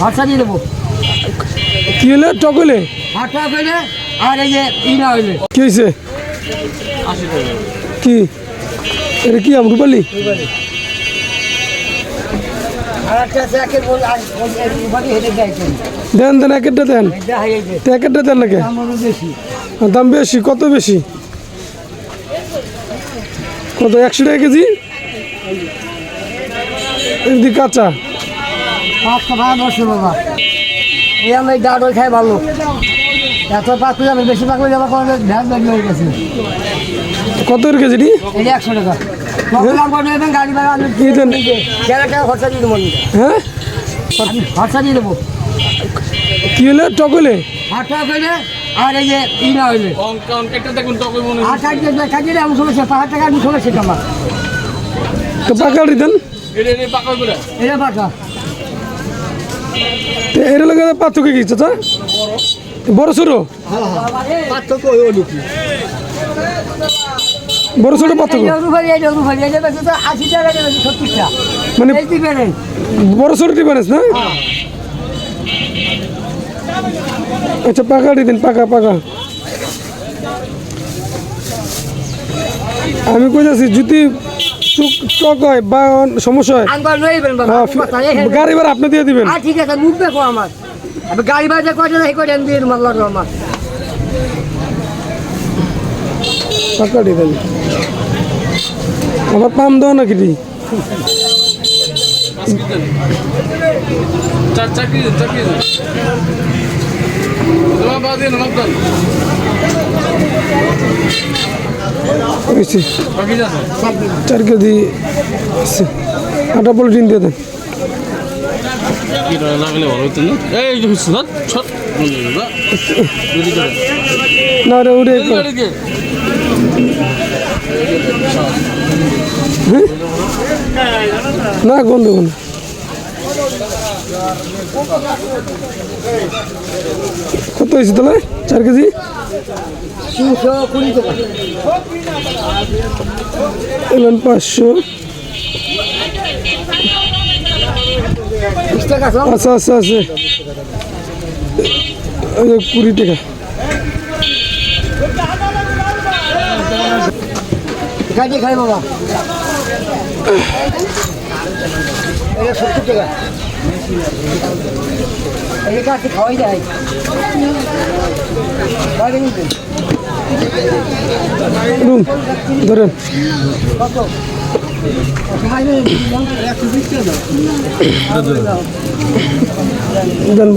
খরচা দিয়ে দেবো। কি হলে টক হলে টক হইলে আর এই যে না হইলে কি হয়েছে? কি এটা কি আম রূপালি? দেন দেন একেরটা দেন, একেরটা দেন নাকি? দাম বেশি? কত বেশি? কত? 100 টাকা কেজি? এমনি কাঁচা বাবা এই আমি ডাট খাই ভালো। এত পাকলে যাবে, বেশি পাকলে যাবে ভ্যান বেশি হয়ে গেছে। কত কেজি? এই 100 টাকা গাড়ি ভাড়া টাকা খরচা দিয়ে দেবো। হ্যাঁ খরচা দিয়ে দেবো। কি হলে টক হলে টক হইলে আর এই যে না হইলে আমি সমস্যা 5 টাকা আমি সমস্যা আমার তো পাকাড়ি দেন। এটা পাকা এর লগে পার্থক্য কি চাচা? বড় ছোট পার্থক্য বড় ছোট পার্থক্য 80 টাকা 70 টাকা মানে বড় ছোট ডিফারেন্স না? আচ্ছা পাকাড়ি দিন, পাকা পাকা। আমি কই যাচ্ছি যদি টক হয় বা সমস্যা হয় গাড়ি ভাড়া আপনি দিয়ে দিবেন। ঠিক আছে মুখ দেখো আমার গাড়ি ভাড়া কয়টা দিয়ে আমার পাকাড়ি দেন। আবার পাম দাও নাকি? চার কেজি আটা পলিটিন দিয়ে দেন। না রে উড়ে না গন্ধ গন্ধ কত হয়েছে তাহলে? 4 কেজি 320 টাকা এলেন 500। আচ্ছা আচ্ছা আছে 20 টাকা। গাড়ি খাই বাবা 70 টাকা কাছে খাওয়াই যায়। ধরেন দেন